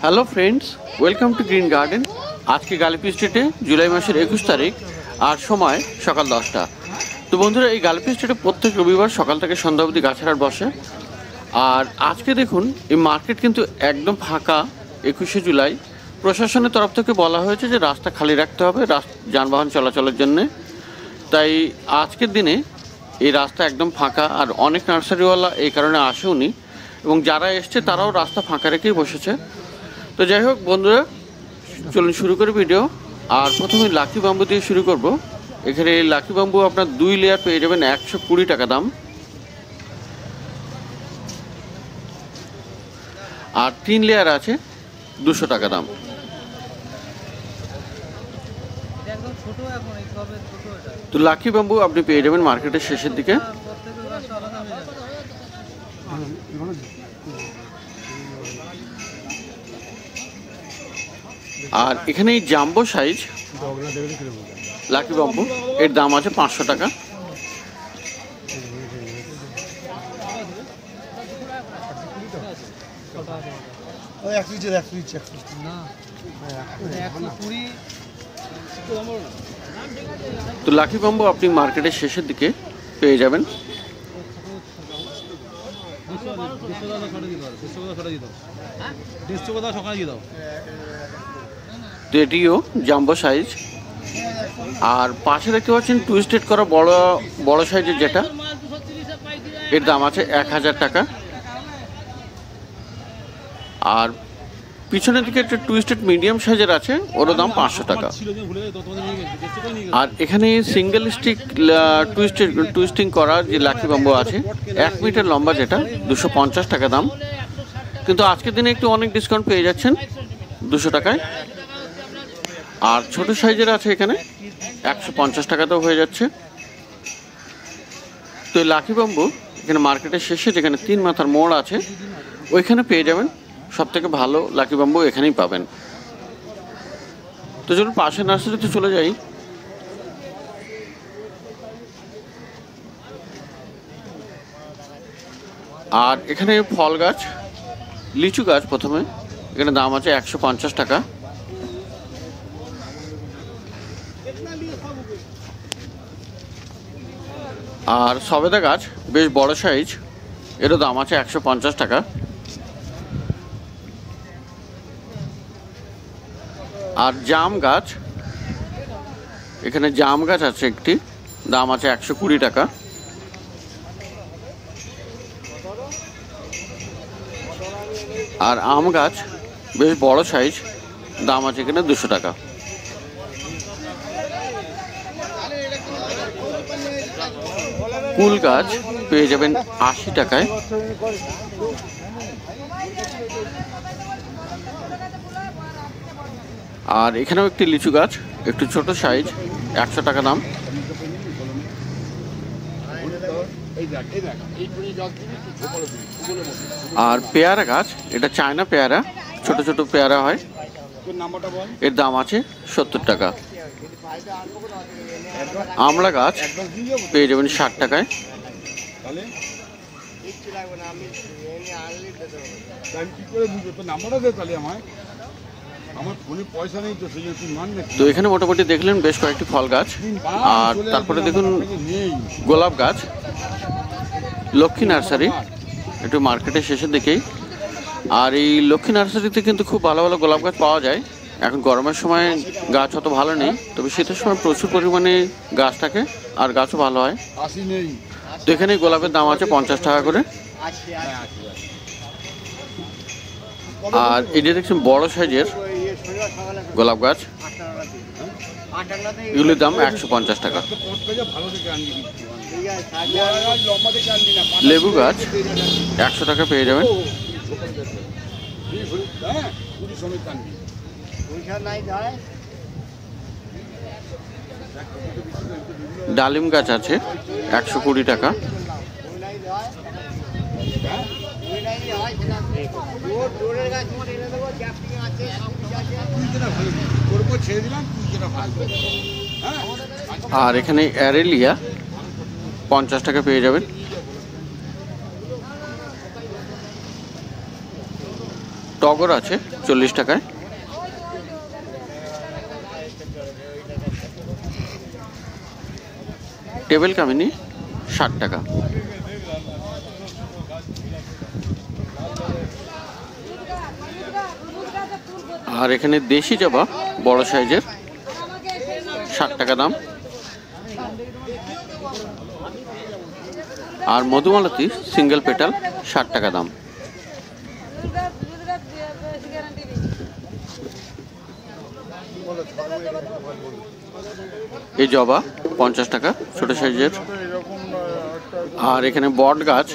Hello friends, welcome to green garden. আজকে গালিপি স্ট্রিটে জুলাই মাসের 21 তারিখ আর সময় সকাল 10টা। তো বন্ধুরা, এই গালিপি স্ট্রিটে প্রত্যেক রবিবার সকাল থেকে সন্ধ্যা অবধি গাছের হাট বসে। আর আজকে দেখুন, এই মার্কেট কিন্তু একদম ফাঁকা। 21শে জুলাই প্রশাসনের তরফ থেকে বলা হয়েছে যে রাস্তা খালি রাখতে হবে যানবাহন চলাচলের জন্যে। তাই আজকের দিনে এই রাস্তা একদম ফাঁকা, আর অনেক নার্সারিওয়ালা এই কারণে আসেওনি, এবং যারা এসছে তারাও রাস্তা ফাঁকা রেখেই বসেছে। তো যাই হোক বন্ধুরা, চলুন শুরু করে ভিডিও। আর প্রথমে লাকি বাম্বু দিয়ে শুরু করব। এখানে এই লাকি বাম্বু আপনার 2 লেয়ার পেয়ে যাবেন 120 টাকা দাম, আর 3 লেয়ার আছে 200 টাকা দাম। তো লাকি বাম্বু আপনি পেয়ে যাবেন মার্কেটের শেষের দিকে। আর এখানে এই জাম্বো সাইজ লাকি বাম্বু, এর দাম আছে 500 টাকা। তো লাকি বাম্বু আপনি মার্কেটের শেষের দিকে পেয়ে যাবেন। তো এটিও জাম্বো সাইজ। আর পাশে দেখতে পাচ্ছেন টুইস্টেড করা বড় সাইজের যেটা, এর দাম আছে 1000 টাকা। আর পিছনের দিকে একটা টুইস্টেড মিডিয়াম সাইজের আছে, ওরও দাম 500 টাকা। আর এখানে সিঙ্গেল স্টিক টুইস্টিং করা যে লাকি বাম্বু আছে 1 মিটার লম্বা, যেটা 250 টাকা দাম। কিন্তু আজকের দিনে একটু অনেক ডিসকাউন্ট পেয়ে যাচ্ছেন 200 টাকায়। আর ছোট সাইজের আছে এখানে 150 টাকাতেও হয়ে যাচ্ছে। তো এই লাকি বাম্বু এখানে মার্কেটের শেষে যেখানে 3 মাথার মোড় আছে ওইখানে পেয়ে যাবেন। সব থেকে ভালো লাকি বাম্বু এখানেই পাবেন। তো চলুন পাশে নার্সারিতে চলে যাই। আর এখানে ফল গাছ, লিচু গাছ প্রথমে, এখানে দাম আছে 150 টাকা। আর সবেদা গাছ বেশ বড় সাইজ, এরও দাম আছে 150 টাকা। আর জাম গাছ, এখানে জাম গাছ আছে একটি, দাম আছে 120 টাকা। আর আম গাছ বেশ বড় সাইজ, দাম আছে এখানে 200 টাকা। কুল গাছ পেয়ে যাবেন 80 টাকায়। আর এখানেও একটি লিচু গাছ, একটু ছোট সাইজ, 100 টাকা দাম। আর পেয়ারা গাছ, এটা চায়না পেয়ারা, ছোট ছোট পেয়ারা হয়, এর দাম আছে 70 টাকা। আমলা গাছ পেয়ে যাবেন 60 টাকায়। তো এখানে মোটামুটি দেখলেন বেশ কয়েকটি ফল গাছ। আর তারপরে দেখুন গোলাপ গাছ, লক্ষ্মী নার্সারি, একটু মার্কেটের শেষের দিকেই। আর এই লক্ষ্মী নার্সারিতে কিন্তু খুব ভালো ভালো গোলাপ গাছ পাওয়া যায়। এখন গরমের সময় গাছ অত ভালো নেই, তবে শীতের সময় প্রচুর পরিমাণে গাছ থাকে আর গাছও ভালো হয়। তো এখানে গোলাপের দাম আছে 50 টাকা করে। আর এই যে দেখছেন বড় সাইজের গোলাপ গাছ, এগুলির দাম 150 টাকা। লেবু গাছ 100 টাকা পেয়ে যাবেন। ডালিম গাছ আছে 120 টাকা। আর এখানে অ্যারেলিয়া 50 টাকা পেয়ে যাবেন। টগর আছে 40 টাকায়। টেবিল কামিনী 60 টাকা। আর এখানে দেশি জবা বড় সাইজের 60 টাকা দাম। আর মধুমালতি সিঙ্গেল পেটাল 60 টাকা দাম। এই জবা 50 টাকা ছোট সাইজের। আর এখানে বট গাছ,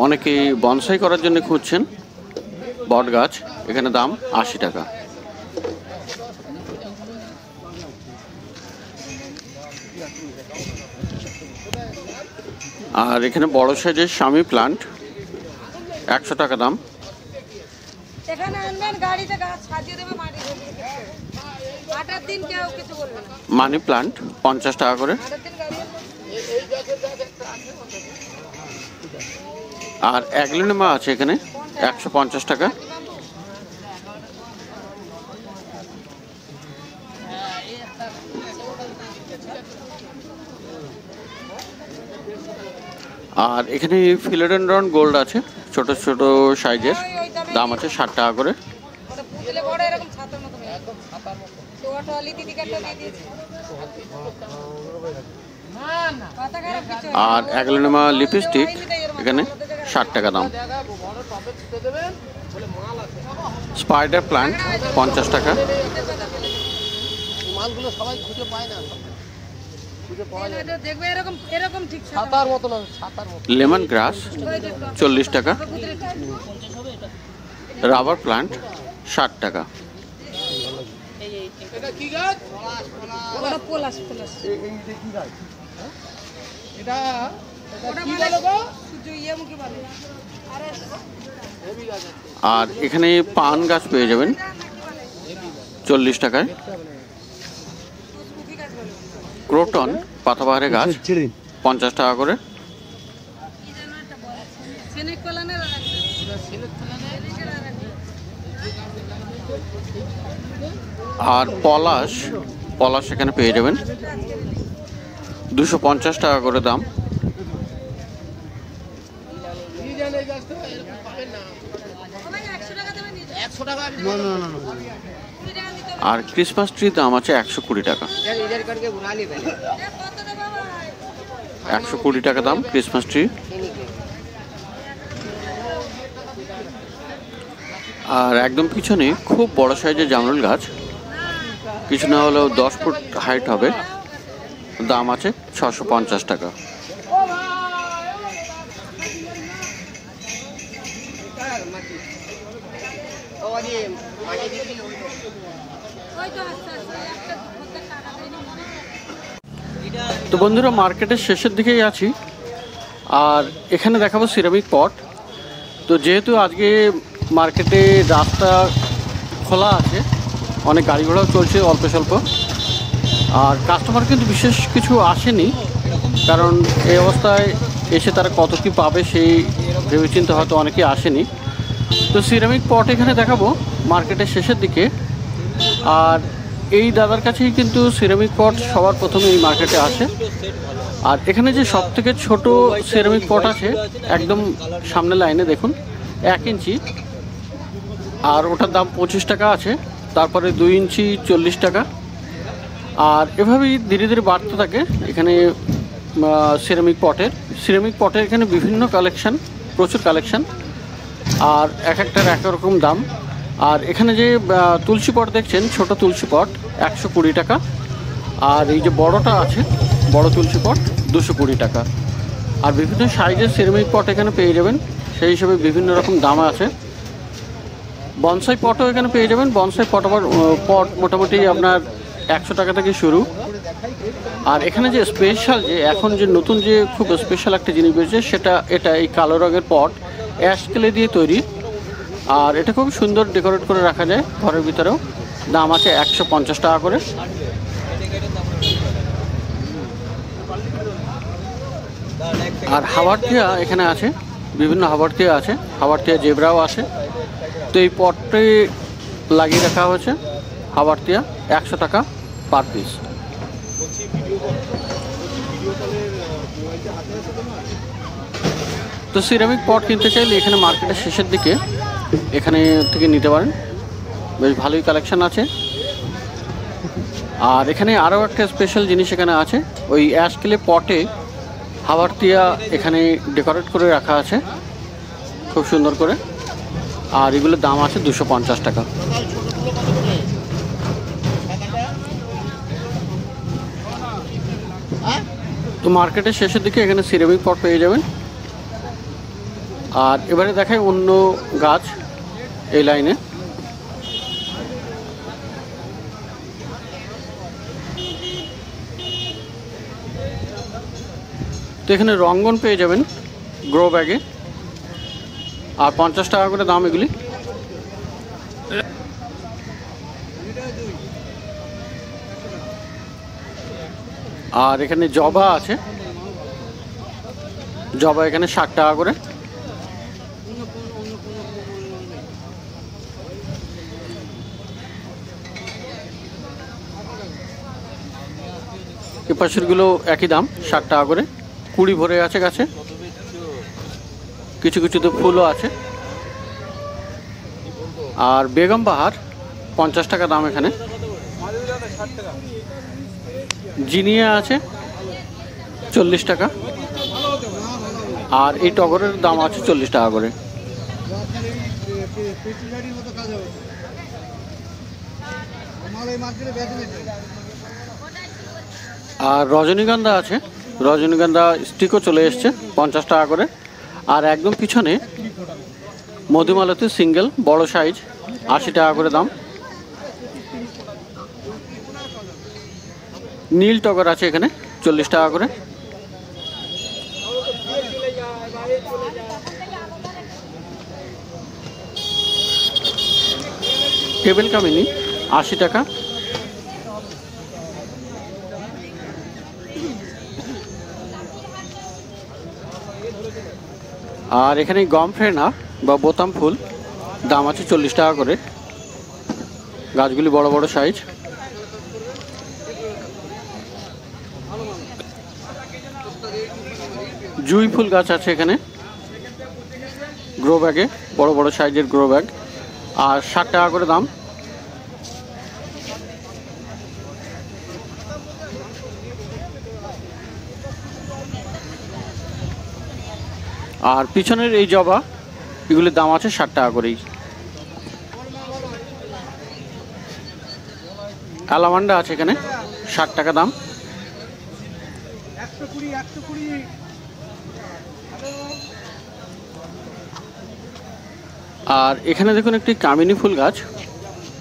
অনেকেই বনসাই করার জন্য খুঁজছেন বট গাছ, এখানে দাম 80 টাকা। আর এখানে বড় সাইজের স্বামী প্লান্ট 100 টাকা দাম। মানি প্লান্ট 50 টাকা করে। আর অ্যাগলিনেমা আছে এখানে 150 টাকা। আর এখানে ফিলোডেন্ড্রন গোল্ড আছে ছোট ছোট সাইজের, দাম আছে 60 টাকা করে। আর অ্যাগলিনেমা লিপস্টিক এখানে 60 টাকা দাম। স্পাইডার প্লান্ট 50 টাকা। লেমন গ্রাস 40 টাকা। রাবার প্লান্ট 60 টাকা। আর এখানে পান গাছ পেয়ে যাবেন 40 টাকায়। ক্রোটন পাতাবাহারের গাছ 50 টাকা করে। আর পলাশ এখানে পেয়ে যাবেন 250 টাকা করে দাম। আর ক্রিসমাস ট্রি দাম আছে 120 টাকা। 120 টাকা দাম ক্রিসমাস ট্রি। আর একদম পিছনে খুব বড় সাইজের জামরুল গাছ, কিছু না হলেও 10 ফুট হাইট হবে, দাম আছে 650 টাকা। তো বন্ধুরা, মার্কেটের শেষের দিকেই আছি। আর এখানে দেখাবো সিরামিক পট। তো যেহেতু আজকে মার্কেটে রাস্তা খোলা আছে, অনেক গাড়ি ঘোড়াও চলছে অল্প স্বল্প, আর কাস্টমার কিন্তু বিশেষ কিছু আসেনি, কারণ এই অবস্থায় এসে তারা কত কী পাবে সেই ভেবেচিন্তে হয়তো অনেকেই আসেনি। তো সিরামিক পট এখানে দেখাবো মার্কেটের শেষের দিকে। আর এই দাদার কাছেই কিন্তু সিরামিক পট সবার প্রথমে এই মার্কেটে আসে। আর এখানে যে সব থেকে ছোট সিরামিক পট আছে একদম সামনে লাইনে দেখুন, 1 ইঞ্চি, আর ওটার দাম 25 টাকা আছে। তারপরে 2 ইঞ্চি 40 টাকা। আর এভাবেই ধীরে ধীরে বাড়তে থাকে এখানে সিরামিক পটের এখানে বিভিন্ন কালেকশান, প্রচুর কালেকশান, আর এক একটার এক রকম দাম। আর এখানে যে তুলসী পট দেখছেন, ছোট তুলসী পট 120 টাকা। আর এই যে বড়টা আছে, বড় তুলসী পট 220 টাকা। আর বিভিন্ন সাইজের সিরামিক পট এখানে পেয়ে যাবেন, সেই হিসেবে বিভিন্ন রকম দাম আছে। বনসাই পটও এখানে পেয়ে যাবেন। বনসাই পট মোটামুটি আপনার 100 টাকা থেকে শুরু। আর এখানে যে স্পেশাল, যে এখন যে নতুন যে খুব স্পেশাল একটা জিনিস বেরিয়েছে, এটা এই কালো রঙের পট অ্যাশ ক্লে দিয়ে তৈরি। আর এটা খুব সুন্দর ডেকোরেট করে রাখা যায় ঘরের ভিতরেও, দাম আছে 150 টাকা করে। আর হাওয়ার টিয়া এখানে আছে, বিভিন্ন হাওয়ার টিয়া আছে, হাওয়ার টিয়া জেব্রাও আছে, তো এই পটে লাগিয়ে রাখা হয়েছে হাওয়ারতিয়া 100 টাকা পার পিস। তো সিরামিক পট কিনতে চাইলে এখানে মার্কেটের শেষের দিকে এখানে থেকে নিতে পারেন, বেশ ভালোই কালেকশন আছে। আর এখানে আরও একটা স্পেশাল জিনিস এখানে আছে, ওই অ্যাশ ক্লে পটে হাওয়ারতিয়া এখানে ডেকোরেট করে রাখা আছে খুব সুন্দর করে, আর এগুলোর দাম আছে 250 টাকা। তো মার্কেটের শেষের দিকে এখানে সিরামিক পট পেয়ে যাবেন। আর এবারে দেখাই অন্য গাছ এই লাইনে। তো এখানে রঙ্গন পেয়ে যাবেন গ্রো ব্যাগে, আর 50 টাকা করে দাম এগুলি। আর এখানে জবা আছে, জবা এখানে 60 টাকা করে। এ পাশেরগুলো একই দাম 60 টাকা করে। কুড়ি ভরে আছে গাছে, কিছু কিছুতে ফুলও আছে। আর বেগম বাহার 50 টাকা দাম এখানে। জিনিয়া আছে 40 টাকা, আর এই টগরের দাম আছে 40 টাকা করে। আর রজনীগন্ধা আছে, রজনীগন্ধা স্টিকও চলে এসছে 50 টাকা করে। আর একদম পিছনে মধুমালতী সিঙ্গেল বড় সাইজ 80 টাকা করে দাম। নীল টগর আছে এখানে 40 টাকা করে। টেবিল কামিনী 80 টাকা। আর এখানে গম ফ্রেনা বা বোতাম ফুল দাম আছে 40 টাকা করে। গাছগুলি বড় বড় সাইজ। জুঁই ফুল গাছ আছে এখানে গ্রো ব্যাগে, বড় বড় সাইজের গ্রো ব্যাগ, আর 60 টাকা করে দাম। আর পিছনের এই জবা এগুলির দাম আছে 60 টাকা করেই। অ্যালামান্ডা আছে এখানে 60 টাকা দাম। আর এখানে দেখুন একটি কামিনী ফুল গাছ,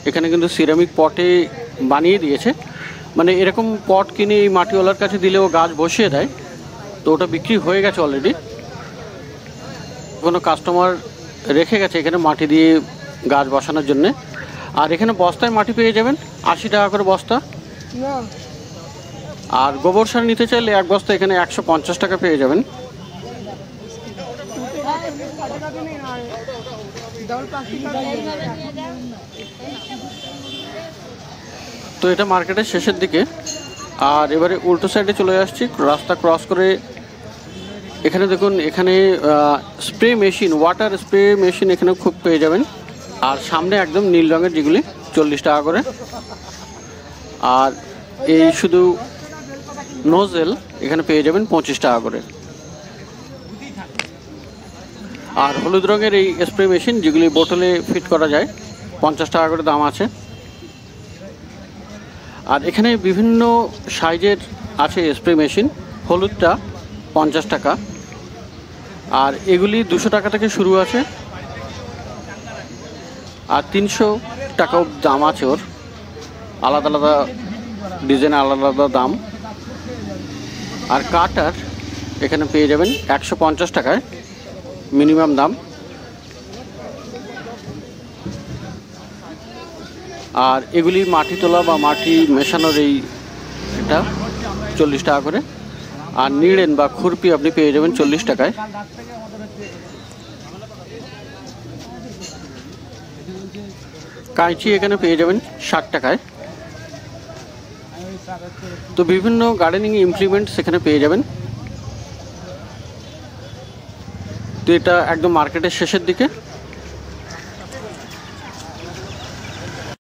এখানে কিন্তু সিরামিক পটে বানিয়ে দিয়েছে, মানে এরকম পট কিনে এই মাটিওয়ালার কাছে দিলেও গাছ বসিয়ে দেয়। তো ওটা বিক্রি হয়ে গেছে অলরেডি, কোনো কাস্টমার রেখে গেছে এখানে মাটি দিয়ে গাছ বসানোর জন্যে। আর এখানে বস্তায় মাটি পেয়ে যাবেন 80 টাকা করে বস্তা। আর গোবর সার নিতে চাইলে এক বস্তা এখানে 150 টাকা পেয়ে যাবেন। তো এটা মার্কেটের শেষের দিকে। আর এবারে উল্টো সাইডে চলে আসছি, রাস্তা ক্রস করে। এখানে দেখুন, এখানে spray machine, water spray machine এখানে খুব পেয়ে যাবেন। আর সামনে একদম নীল রঙের যেগুলি 40 টাকা করে। আর এই শুধু নোজেল এখানে পেয়ে যাবেন 25 টাকা করে। আর হলুদ রঙের এই স্প্রে মেশিন যেগুলি বোতলে ফিট করা যায় 50 টাকা করে দাম আছে। আর এখানে বিভিন্ন সাইজের আছে স্প্রে মেশিন। হলুদটা 50 টাকা, আর এগুলি 200 টাকা থেকে শুরু আছে, আর 300 টাকাও দাম আছে ওর। আলাদা আলাদা ডিজাইন, আলাদা আলাদা দাম। আর কাটার এখানে পেয়ে যাবেন 150 টাকায় মিনিমাম দাম। আর এগুলি মাটি তোলা বা মাটি মেশানোর এই এটা 40 টাকা করে। আর নিড়েন বা খুরপি আপনি পেয়ে যাবেন 40 টাকায়। কাঁচি এখানে পেয়ে যাবেন 60 টাকায়। তো বিভিন্ন গার্ডেনিং ইমপ্লিমেন্টস এখানে পেয়ে যাবেন। তো এটা একদম মার্কেটের শেষের দিকে।